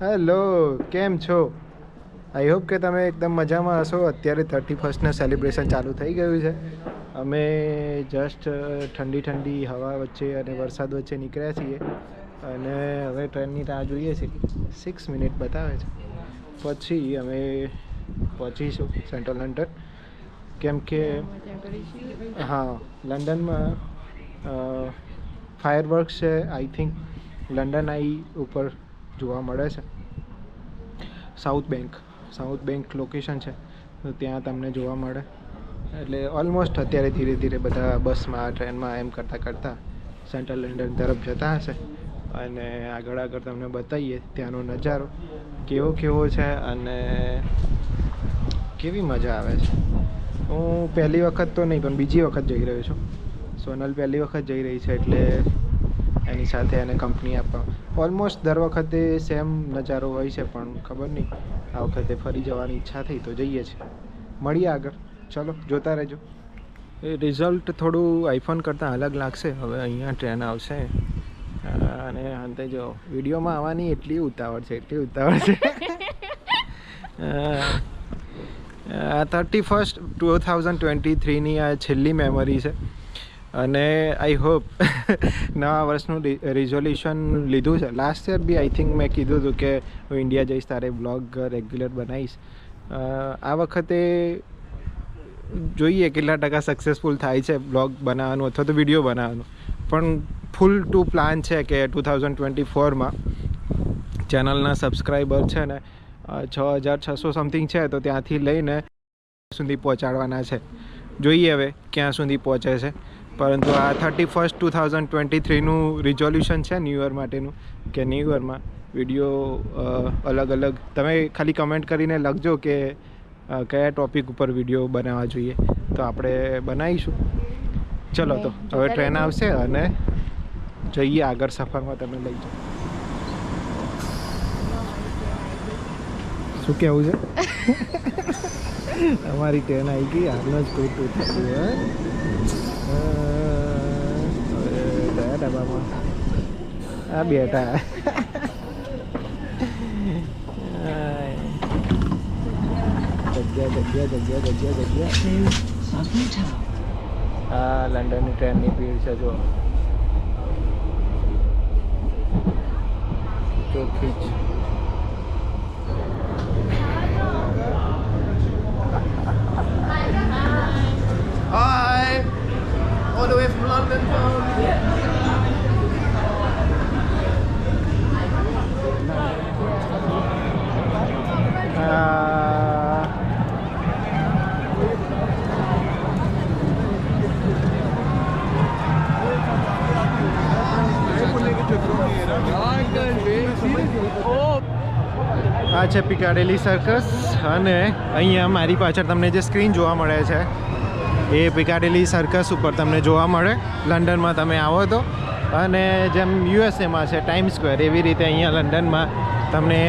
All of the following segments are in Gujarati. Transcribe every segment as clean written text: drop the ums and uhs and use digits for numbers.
હેલો, કેમ છો? આઈ હોપ કે તમે એકદમ મજામાં હશો. અત્યારે 31st સેલિબ્રેશન ચાલુ થઈ ગયું છે. અમે જસ્ટ ઠંડી ઠંડી હવા વચ્ચે અને વરસાદ વચ્ચે નીકળ્યા છીએ અને હવે ટ્રેનની રાહ જોઈએ છીએ. 6 મિનિટ બતાવે છે, પછી અમે પહોંચીશું સેન્ટ્રલ લંડન. કેમ કે હા, લંડનમાં ફાયરવર્ક્સ છે. આઈ થિંક લંડન આઈ ઉપર જોવા મળે છે. સાઉથ બેંક લોકેશન છે, તો ત્યાં તમને જોવા મળે. એટલે ઓલમોસ્ટ અત્યારે ધીરે ધીરે બધા બસમાં ટ્રેનમાં એમ કરતાં સેન્ટ્રલ લંડન તરફ જતા હશે. અને આગળ તમને બતાવીએ ત્યાંનો નજારો કેવો છે અને કેવી મજા આવે છે. હું પહેલી વખત તો નહીં પણ બીજી વખત જઈ રહ્યો છું. સોનલ પહેલી વખત જઈ રહી છે, એટલે એની સાથે એને કંપની આપવા. ઓલમોસ્ટ દર વખતે સેમ નજારો હોય છે, પણ ખબર નહીં આ વખતે ફરી જવાની ઈચ્છા થઈ તો જઈએ છીએ. મળીએ આગળ, ચલો જોતા રહેજો. એ રિઝલ્ટ થોડું આઈફોન કરતાં અલગ લાગશે. હવે અહીંયા ટ્રેન આવશે અને અંતે જો વિડીયોમાં આવવાની એટલી ઉતાવળ છે 31st 2023ની આ છેલ્લી મેમરી છે. અને આઈ હોપ નવા વર્ષનું રિઝોલ્યુશન લીધું છે. Last year be I think મેં કીધું હતું કે હું ઇન્ડિયા જઈશ તારે બ્લોગ રેગ્યુલર બનાવીશ. આ વખતે જોઈએ કેટલા ટકા સક્સેસફુલ થાય છે બ્લોગ બનાવવાનું અથવા તો વિડીયો બનાવવાનું. પણ ફૂલ ટુ પ્લાન છે કે 2024માં ચેનલના સબસ્ક્રાઈબર છે ને 6600 સમથિંગ છે, તો ત્યાંથી લઈને સુધી પહોંચાડવાના છે. જોઈએ હવે ક્યાં સુધી પહોંચે છે. પરંતુ આ 31st 2023નું રિઝોલ્યુશન છે ન્યૂ યર માટેનું, કે ન્યૂ યરમાં વિડીયો અલગ તમે ખાલી કમેન્ટ કરીને લખજો કે કયા ટૉપિક ઉપર વિડીયો બનાવવા જોઈએ, તો આપણે બનાવીશું. ચલો તો હવે ટ્રેન આવશે અને જઈએ આગળ સફરમાં, તમે લઈ જાઓ. શું કહેવું છે? અમારી ટ્રેન આવી ગઈ, હાલનો જ કોઈ થયું હોય. હવે કયા ડબ્બામાં આ બેઠા? જગ્યા. આ લંડનની ટ્રેનની ભીડ છે જો, ચોખ્ખી જ. Hi! All the way from London. આ છે પિકાડેલી સર્કસ. અને અહીંયા મારી પાછળ તમને જે સ્ક્રીન જોવા મળે છે એ પિકાડેલી સર્કસ ઉપર તમને જોવા મળે લંડનમાં તમે આવો તો. અને જેમ યુએસએમાં છે ટાઈમ સ્ક્વેર, એવી રીતે અહીંયા લંડનમાં તમને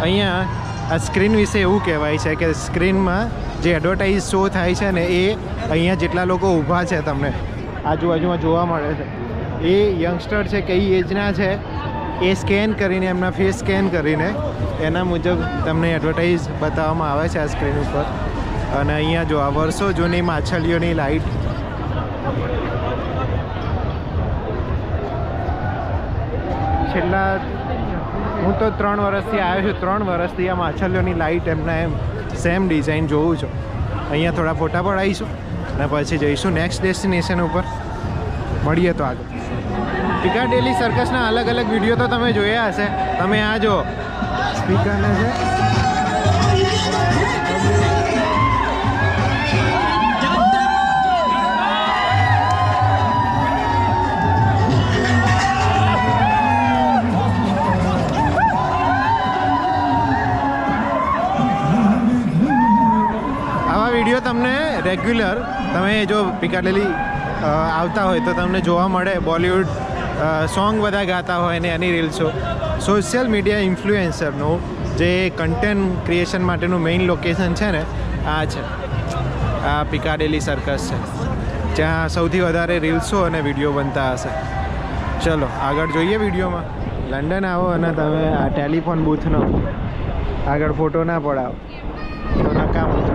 અહીંયા આ સ્ક્રીન વિશે એવું કહેવાય છે કે સ્ક્રીનમાં જે એડવર્ટાઇઝ શો થાય છે ને એ અહીંયા જેટલા લોકો ઊભા છે તમને આજુબાજુમાં જોવા મળે છે, એ યંગસ્ટર છે, કઈ એજના છે, એ સ્કેન કરીને એમના ફેસ સ્કેન કરીને એના મુજબ તમને એડવર્ટાઇઝ બતાવવામાં આવે છે આ સ્ક્રીન ઉપર. અને અહીંયા જો આ વર્ષો જૂની માછલીઓની લાઇટ, છેલ્લા હું તો 3 વર્ષથી આવ્યો છું, 3 વર્ષથી આ માછલીઓની લાઇટ એમના એમ સેમ ડિઝાઇન જોઉં છું. અહીંયા થોડા ફોટા પડાવીશું અને પછી જઈશું નેક્સ્ટ ડેસ્ટિનેશન ઉપર. મળીએ તો આગળ. પિકાડેલી સર્કસના અલગ વિડીયો તો તમે જોયા હશે. તમે આ જો સ્પીકરને છે, આવા વિડીયો તમને રેગ્યુલર તમે જો પિકાડેલી આવતા હોય તો તમને જોવા મળે. બોલિવૂડ સોંગ બધા ગાતા હોય ને એની રીલ્સો. સોશિયલ મીડિયા ઇન્ફ્લુએન્સરનું જે કન્ટેન્ટ ક્રિએશન માટેનું મેઇન લોકેશન છે ને આ છે, આ પિકાડેલી સર્કસ છે, જ્યાં સૌથી વધારે રીલ્સો અને વિડીયો બનતા હશે. ચલો આગળ જોઈએ વિડીયોમાં. લંડન આવો અને તમે આ ટેલિફોન બૂથનો આગળ ફોટો ના પડાવો તો નકામું છે.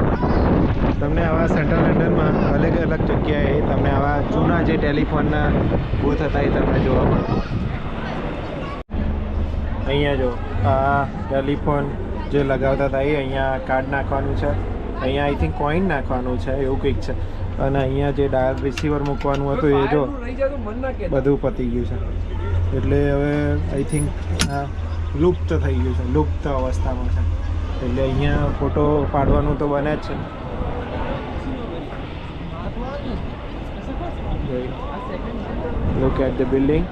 તમને આવા સેન્ટ્રલ લંડનમાં અલગ અલગ જગ્યાએ તમને આવા જૂના જે ટેલિફોનના બૂથ હતા એ તમને જોવા મળે. અહીંયા જો આ ટેલિફોન જે લગાવતા હતા એ અહીંયા કાર્ડ નાખવાનું છે, અહીંયા આઈ થિંક કોઈન નાખવાનું છે એવું કંઈક છે, અને અહીંયા જે ડાયલ રિસીવર મૂકવાનું હતું એ જો બધું પતી ગયું છે. એટલે હવે આઈ થિંક આ લુપ્ત થઈ ગયું છે, લુપ્ત અવસ્થામાં છે. એટલે અહીંયા ફોટો પાડવાનું તો બને જ છે. Look at the building.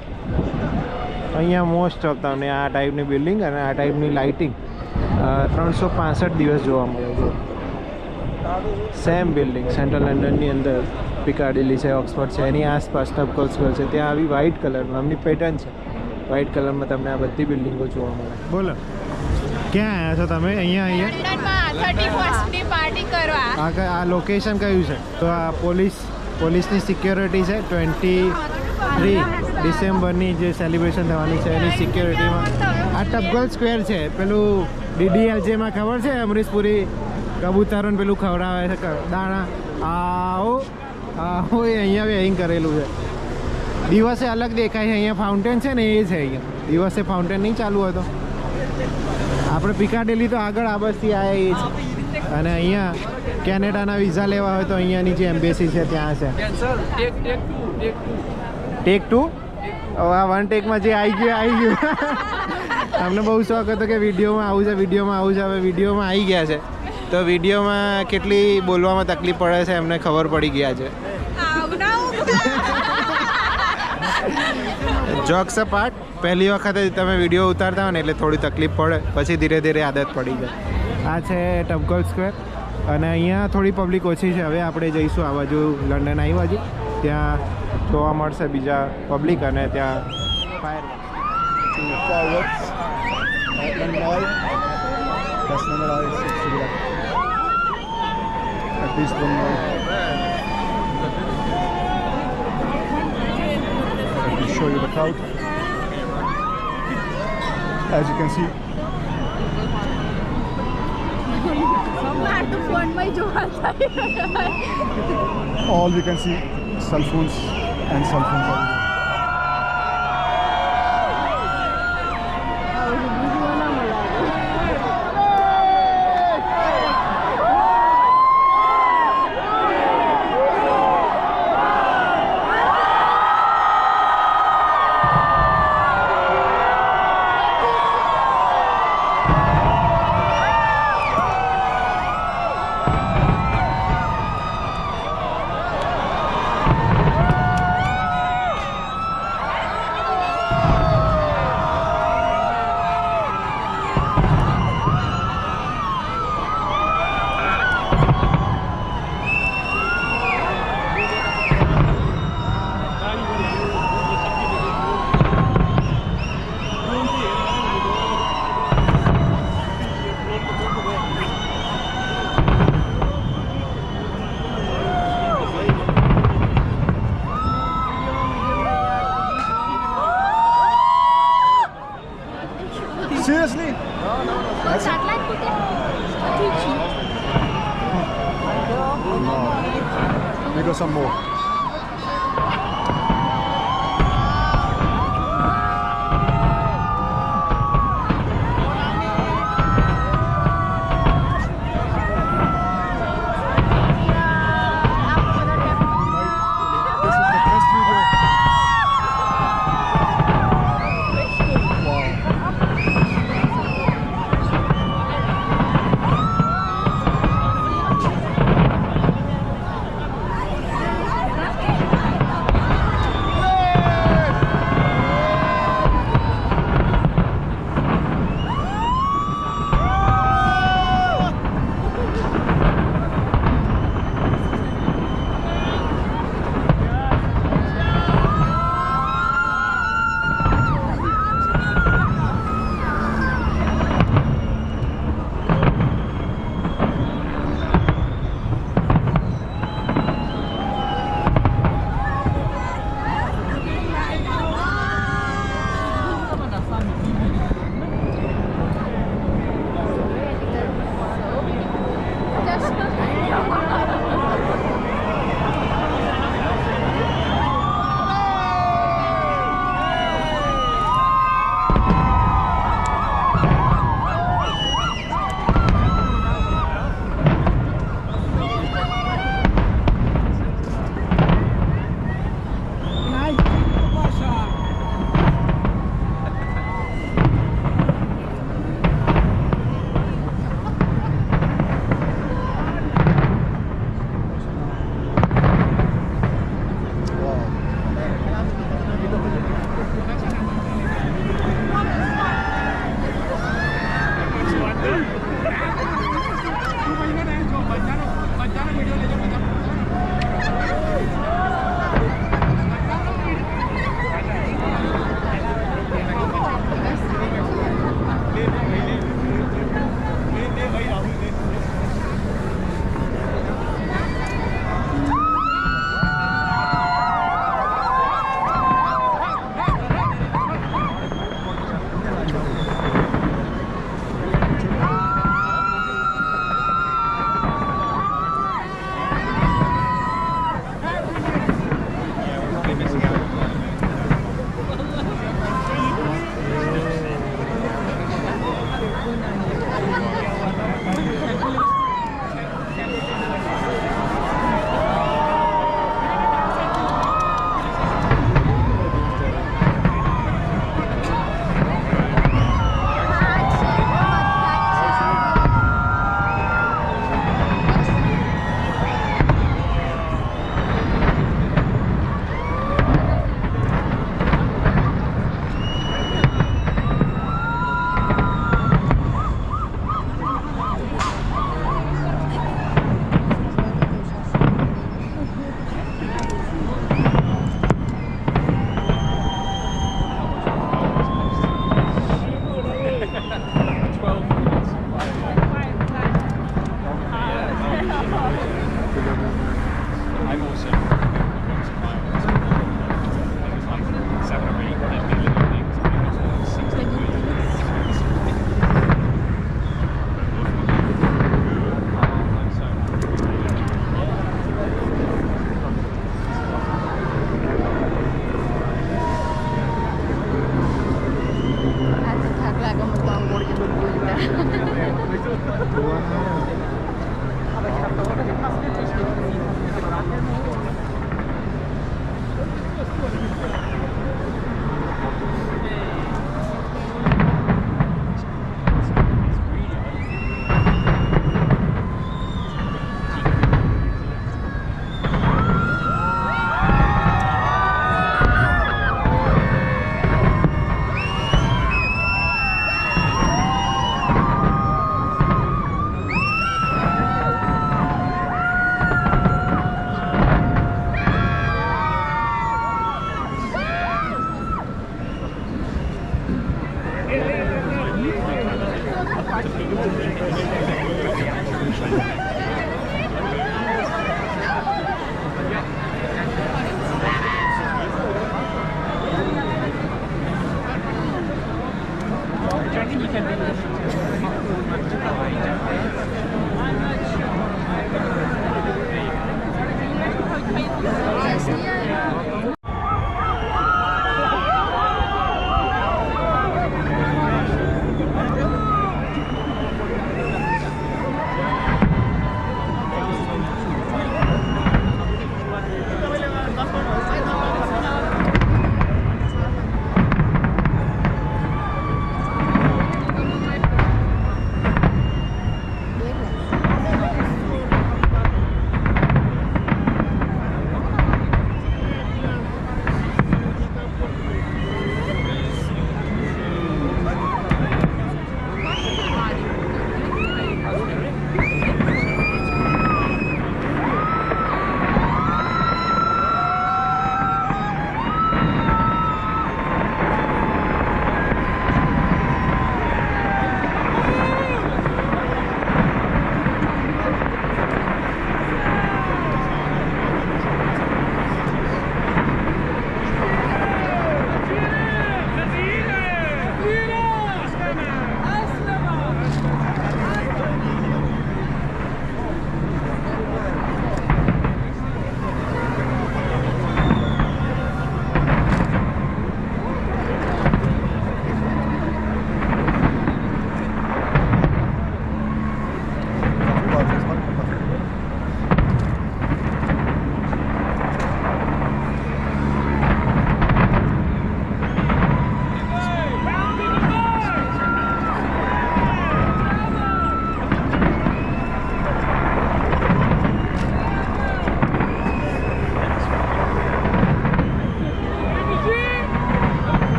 અહીંયા મોસ્ટ ઓફ તમને આ ટાઈપની બિલ્ડિંગ અને આ ટાઈપની લાઇટિંગ 365 દિવસ જોવા મળે છે. સેમ બિલ્ડિંગ સેન્ટ્રલ લંડનની અંદર પિકાડિલી છે, ઓક્સફર્ડ છે, એની આસપાસ ટપકલ સ્ક્વેર છે. ત્યાં આવી વ્હાઇટ કલરનું એમની પેટર્ન છે. વ્હાઇટ કલરમાં તમને આ બધી બિલ્ડિંગો જોવા મળે. બોલો ક્યાં આવ્યા છો તમે? અહીંયા 31st પાર્ટી કરવા. આ લોકેશન કયું છે? તો આ પોલીસની સિક્યોરિટી છે. 23 ડિસેમ્બરની જે સેલિબ્રેશન થવાની છે એની સિક્યોરિટીમાં આ ટપકલ સ્ક્વેર છે. પેલું DDLJમાં ખબર છે અમરીશ પુરી કબૂતરોને પેલું ખવડાવે છે દાણા, આવો આવો એ અહીંયા બી અહીં કરેલું છે. દિવસે અલગ દેખાય છે. અહીંયા ફાઉન્ટેન છે ને એ છે. અહીંયા દિવસે ફાઉન્ટેન નહીં ચાલુ હતો. આપણે પિકાડેલી તો આગળ આ બસથી આવ્યા એ છે. અને અહીંયા કેનેડાના વિઝા લેવા હોય તો અહીંયાની જે એમ્બેસી છે ત્યાં છે. ટેક 2 આ વન ટેકમાં જે આવી ગયું અમને બહુ શોખ હતો કે વિડીયોમાં આવું છે, વિડીયોમાં આવું છે. હવે વિડીયોમાં આવી ગયા છે તો વિડીયોમાં કેટલી બોલવામાં તકલીફ પડે છે એમને ખબર પડી ગયા છે. જોક્સ અપાર્ટ, પહેલી વખતે તમે વિડીયો ઉતારતા હોય ને એટલે થોડી તકલીફ પડે, પછી ધીરે ધીરે આદત પડી જાય. આ છે ટપકલ સ્ક્વેર અને અહીંયા થોડી પબ્લિક ઓછી છે. હવે આપણે જઈશું આ બાજુ લંડન આવી બાજુ, ત્યાં જોવા મળશે બીજા પબ્લિક અને ત્યાં fire. Show you the crowd. As you can see, all we can see cell phones and cell phones everywhere. Seriously? That's it? No. We got some more. This is the best video. Wow.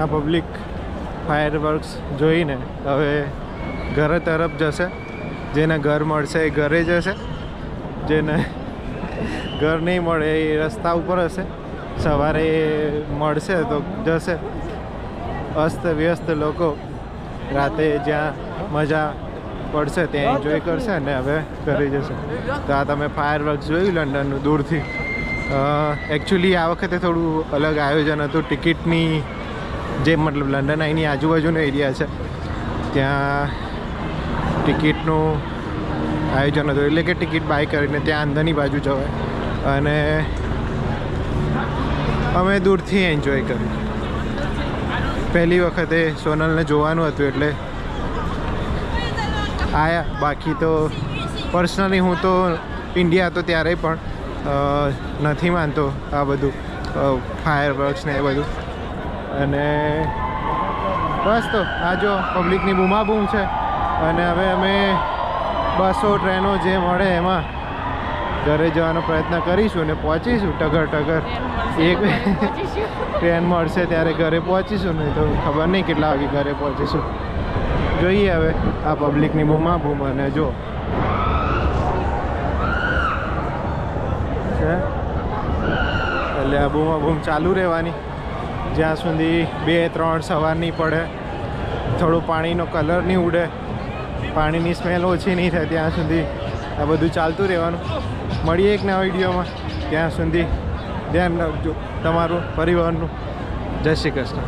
આ પબ્લિક ફાયરવર્ક્સ જોઈને હવે ઘર તરફ જશે. જેને ઘર મળશે એ ઘરે જશે, જેને ઘર નહીં મળે એ રસ્તા ઉપર હશે. સવારે મળશે તો જશે. અસ્ત વ્યસ્ત લોકો રાતે જ્યાં મજા પડશે ત્યાં એન્જોય કરશે અને હવે ઘરે જશે. તો આ તમે ફાયરવર્ક્સ જોયું લંડનનું દૂરથી. એકચ્યુઅલી આ વખતે થોડું અલગ આયોજન હતું. ટિકિટની જે મતલબ લંડન અહીંની આજુબાજુનો એરિયા છે ત્યાં ટિકિટનું આયોજન હતું. એટલે કે ટિકિટ બાય કરીને ત્યાં અંદરની બાજુ જવાય અને અમે દૂરથી એન્જોય કર્યું. પહેલી વખતે સોનલને જોવાનું હતું એટલે આયા. બાકી તો પર્સનલી હું તો ઇન્ડિયા હતો ત્યારે પણ નથી માનતો આ બધું ફાયરવર્ક્સ ને એ બધું. અને બસ તો આ જો પબ્લિકની બૂમાબૂમ છે. અને હવે અમે બસો ટ્રેનો જે મળે એમાં ઘરે જવાનો પ્રયત્ન કરીશું અને પહોંચીશું ટગર. એક ટ્રેન મળશે ત્યારે ઘરે પહોંચીશું, નહીં તો ખબર નહીં કેટલા વાગે ઘરે પહોંચીશું. જોઈએ હવે આ પબ્લિકની બૂમાબૂમ. અને જો છે એટલે આ બૂમાબૂમ ચાલુ રહેવાની જ્યાં સુધી 2-3 સવાર નહીં પડે, થોડું પાણીનો કલર નહીં ઉડે, પાણીની સ્મેલ ઓછી નહીં થાય ત્યાં સુધી આ બધું ચાલતું રહેવાનું. મળીએ એક નવા વિડીયોમાં. ત્યાં સુધી ધ્યાન રાખજો તમારું, પરિવારનું. જય શ્રી કૃષ્ણ.